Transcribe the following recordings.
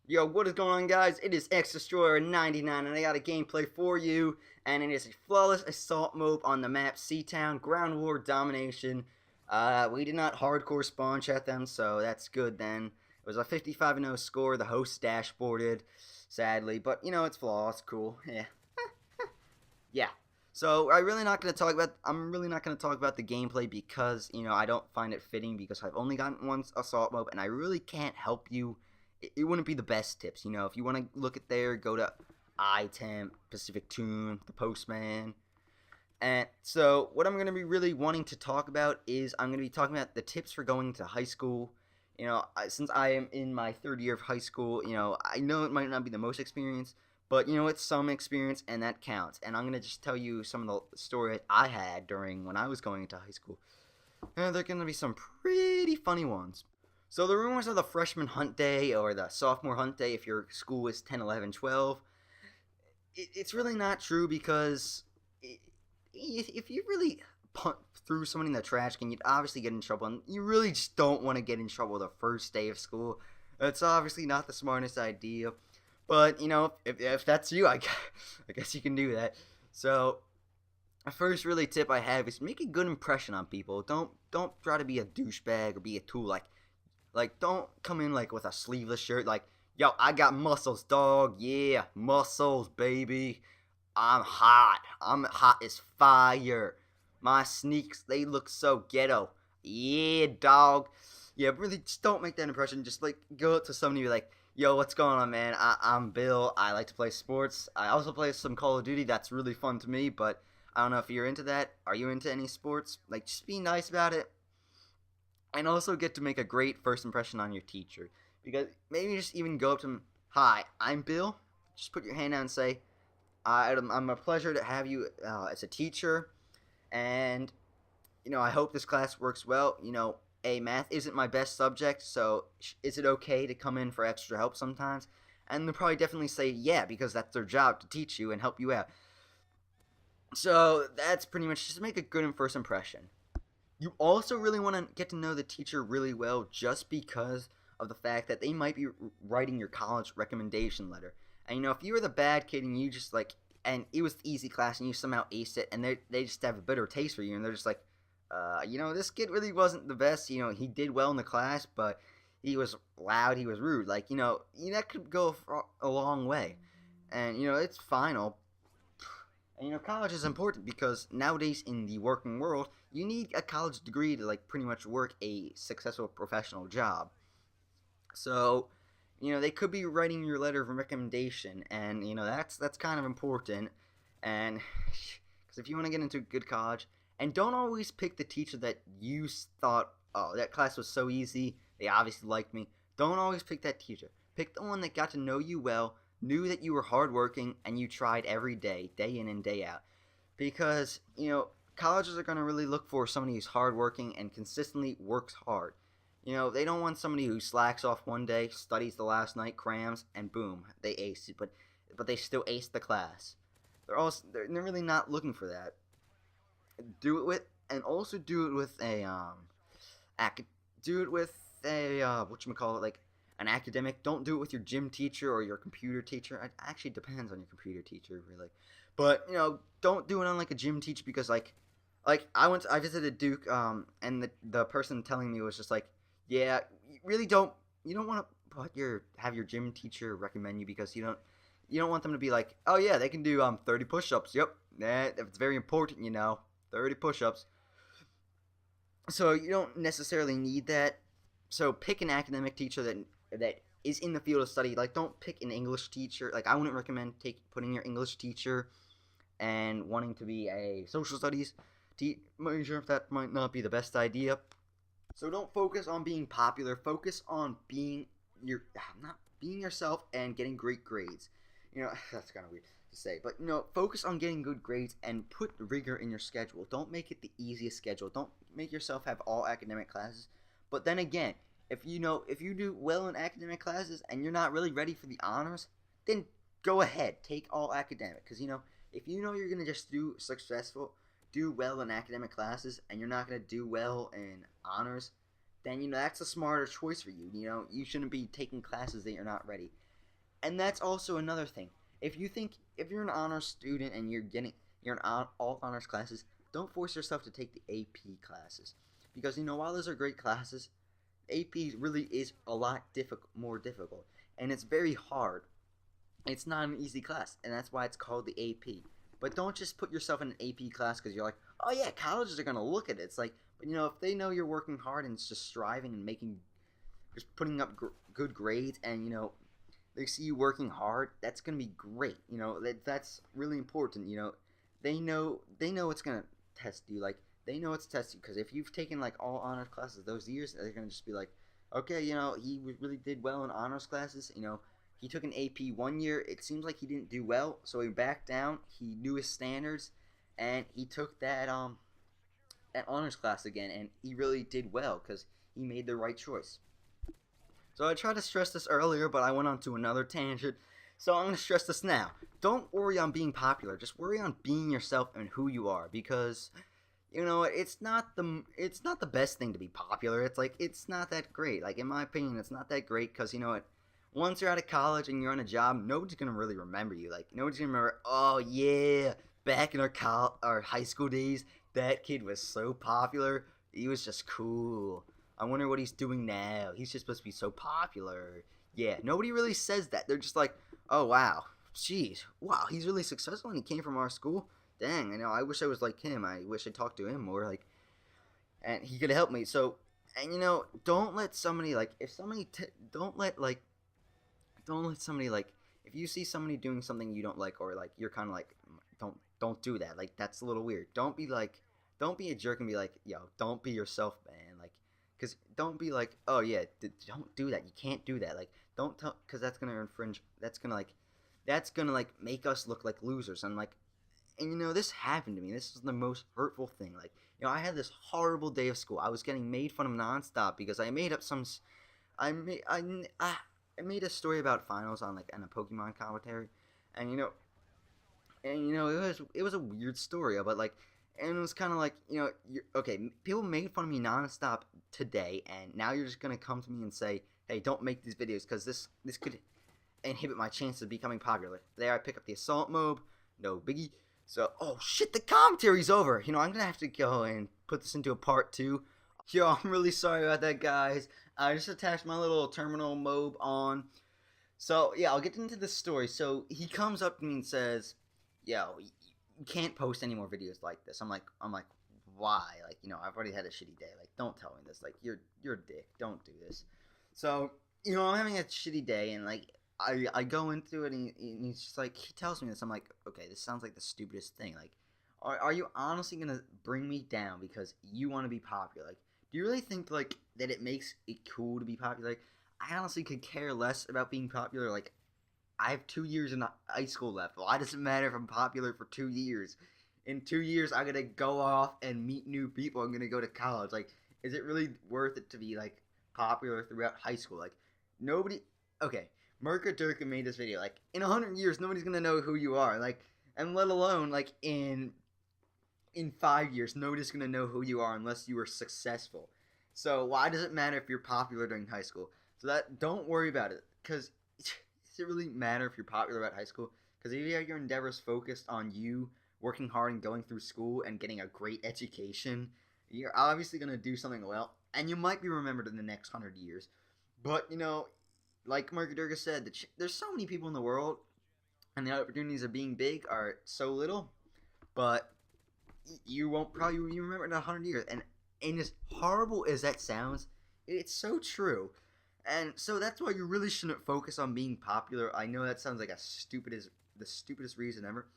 Yo, what is going on, guys? It is X Destroyer 99, and I got a gameplay for you, and it is a flawless assault mode on the map Seatown, Ground War Domination. We did not hardcore spawn chat them, so that's good then. It was a 55-0 score, the host dashboarded, sadly, but you know, it's flawless, cool, yeah. Yeah. So I'm really not going to talk about the gameplay because, you know, I don't find it fitting because I've only gotten one assault mode, and I really can't help you. It wouldn't be the best tips, you know. If you want to look at there, go to iTemp, Pacific Tune, The Postman. And so what I'm going to be really wanting to talk about is I'm going to be talking about the tips for going to high school. You know, since I am in my third year of high school, you know, I know it might not be the most experience, but you know, it's some experience and that counts. And I'm going to just tell you some of the stories I had during when I was going into high school. And they're going to be some pretty funny ones. So the rumors of the freshman hunt day or the sophomore hunt day, if your school is 10, 11, 12, it's really not true because if you really threw somebody in the trash can, you'd obviously get in trouble, and you really just don't want to get in trouble the first day of school. That's obviously not the smartest idea, but you know, if that's you, I guess you can do that. So the first really tip I have is make a good impression on people. Don't try to be a douchebag or be a tool. Like, don't come in, like, with a sleeveless shirt, like, yo, I got muscles, dog, yeah, muscles, baby, I'm hot as fire, my sneaks, they look so ghetto, yeah, dog, yeah, really, just don't make that impression, just, like, go up to somebody and be like, yo, what's going on, man, I'm Bill, I like to play sports, I also play some Call of Duty, that's really fun to me, but I don't know if you're into that, are you into any sports, like, just be nice about it. And also get to make a great first impression on your teacher. Because maybe just even go up to him, hi, I'm Bill. Just put your hand out and say, I'm a pleasure to have you as a teacher. And, you know, I hope this class works well. You know, math isn't my best subject, so is it okay to come in for extra help sometimes? And they'll probably definitely say, yeah, because that's their job to teach you and help you out. So that's pretty much just make a good first impression. You also really want to get to know the teacher really well just because of the fact that they might be writing your college recommendation letter. And you know, if you were the bad kid and you just like, and it was the easy class and you somehow aced it and they just have a bitter taste for you and they're just like, you know, this kid really wasn't the best. You know, he did well in the class, but he was loud, he was rude. Like, you know, that could go a long way. And, you know, it's final. And you know, college is important because nowadays in the working world, you need a college degree to like pretty much work a successful professional job. So, you know, they could be writing your letter of recommendation, and you know that's kind of important. And because if you want to get into a good college, and don't always pick the teacher that you thought, oh, that class was so easy, they obviously liked me. Don't always pick that teacher. Pick the one that got to know you well, knew that you were hardworking, and you tried every day, day in and day out. Because, you know, colleges are going to really look for somebody who's hardworking and consistently works hard. You know, they don't want somebody who slacks off one day, studies the last night, crams, and boom, they ace it. But they still ace the class. They're really not looking for that. Do it with, and also do it with a whatchamacallit, like an academic. Don't do it with your gym teacher or your computer teacher. It actually depends on your computer teacher, really. But, you know, don't do it on like a gym teacher because like I visited Duke, and the person telling me was just like, yeah, you don't want to have your gym teacher recommend you because you don't want them to be like, oh yeah, they can do 30 push-ups. Yep, it's very important, you know, 30 push-ups. So you don't necessarily need that. So pick an academic teacher that is in the field of study. Like, don't pick an English teacher. Like, I wouldn't recommend putting your English teacher and wanting to be a social studies major. That might not be the best idea. So don't focus on being popular. Focus on being not being yourself and getting great grades. You know, that's kind of weird to say, but you know, focus on getting good grades and put rigor in your schedule. Don't make it the easiest schedule. Don't make yourself have all academic classes. But then again, if you do well in academic classes and you're not really ready for the honors, then go ahead, take all academic. Because you know, if you know you're gonna just do well in academic classes and you're not gonna do well in honors, then you know that's a smarter choice for you. You know, you shouldn't be taking classes that you're not ready. And that's also another thing. If you're an honors student and you're in all honors classes, don't force yourself to take the AP classes, because while those are great classes, AP really is a lot more difficult, and it's very hard. It's not an easy class, and that's why it's called the AP. But don't just put yourself in an AP class because you're like, oh yeah, colleges are gonna look at it. It's like, but if they know you're working hard and it's just striving and just putting up good grades, and they see you working hard, that's gonna be great. That's really important. They know it's gonna test you. Like, they know it's test you, because if you've taken like all honors classes those years, they're gonna just be like, okay, he really did well in honors classes. He took an AP one year. It seems like he didn't do well, so he backed down. He knew his standards, and he took that honors class again, and he really did well because he made the right choice. So I tried to stress this earlier, but I went on to another tangent. So I'm going to stress this now. Don't worry on being popular. Just worry on being yourself and who you are, because it's not the best thing to be popular. It's not that great. Like, in my opinion, it's not that great, because once you're out of college and you're on a job, nobody's going to really remember you. Like, nobody's going to remember, oh yeah, back in our high school days, that kid was so popular. He was just cool. I wonder what he's doing now. He's just supposed to be so popular. Yeah, nobody really says that. They're just like, oh wow, jeez, wow, he's really successful and he came from our school. Dang, I wish I was like him. I wish I talked to him more, like, and he could help me. So, and don't let somebody like, if somebody don't let somebody, like, if you see somebody doing something you don't like, or like you're kind of like, don't do that. Like, that's a little weird. Don't be a jerk and be like, yo, don't be yourself, man. Like, because don't be like, oh yeah, don't do that. You can't do that. Like, don't tell, because that's gonna infringe. That's gonna make us look like losers. And like, and this happened to me. This is the most hurtful thing. Like, I had this horrible day of school. I was getting made fun of nonstop because I made up I made a story about finals on a Pokemon commentary, and it was a weird story, but like, and it was kind of like, okay, people made fun of me nonstop today, and now you're just gonna come to me and say, hey, don't make these videos because this could inhibit my chances of becoming popular. There, I pick up the assault mob, no biggie. So, oh shit, the commentary's over. I'm gonna have to go and put this into a part 2. Yo, I'm really sorry about that, guys. I just attached my little terminal mob on. So, yeah, I'll get into this story. So, he comes up to me and says, yo, you can't post any more videos like this. I'm like, why? Like, I've already had a shitty day. Like, don't tell me this. Like, you're a dick. Don't do this. So, I'm having a shitty day, and like, I go into it, and he's just like, he tells me this. I'm like, okay, this sounds like the stupidest thing. Like, are you honestly gonna bring me down because you want to be popular? Like, do you really think like that it makes it cool to be popular? Like, I honestly could care less about being popular. Like, I have 2 years in high school left. Why does it matter if I'm popular for 2 years? In 2 years, I'm gonna go off and meet new people. I'm gonna go to college. Like, is it really worth it to be like popular throughout high school? Like, nobody. Okay, Merker Durkin made this video. Like, in 100 years, nobody's gonna know who you are. Like, and let alone like in 5 years, nobody's gonna know who you are unless you are successful. So why does it matter if you're popular during high school? So that, don't worry about it, because does it really matter if you're popular at high school? Because if you have your endeavors focused on you working hard and going through school and getting a great education, you're obviously going to do something well, and you might be remembered in the next 100 years. But, like Mark said, there's so many people in the world, and the opportunities of being big are so little, but you won't probably be remembered in 100 years. And as horrible as that sounds, it's so true. And so that's why you really shouldn't focus on being popular. I know that sounds like the stupidest reason ever,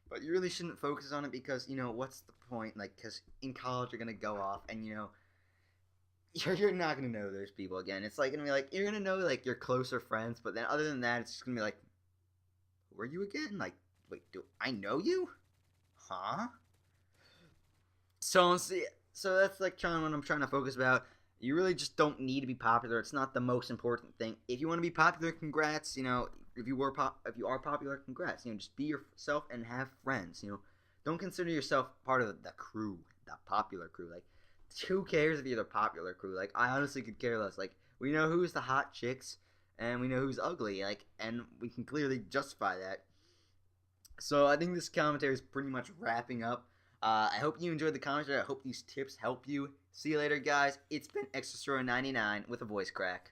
but you really shouldn't focus on it, because what's the point? Like, because in college you're gonna go off and you're not gonna know those people again. It's like gonna be like, you're gonna know like your closer friends, but then other than that, it's just gonna be like, who are you again? Like, wait, do I know you? Huh? So that's like what I'm trying to focus about. You really just don't need to be popular. It's not the most important thing. If you want to be popular, congrats. If you are popular, congrats. Just be yourself and have friends. Don't consider yourself part of the crew, the popular crew. Like, who cares if you're the popular crew? Like, I honestly could care less. Like, we know who's the hot chicks. and we know who's ugly, like, and we can clearly justify that. So I think this commentary is pretty much wrapping up. I hope you enjoyed the commentary. I hope these tips help you. See you later, guys. It's been Extra Story 99 with a voice crack.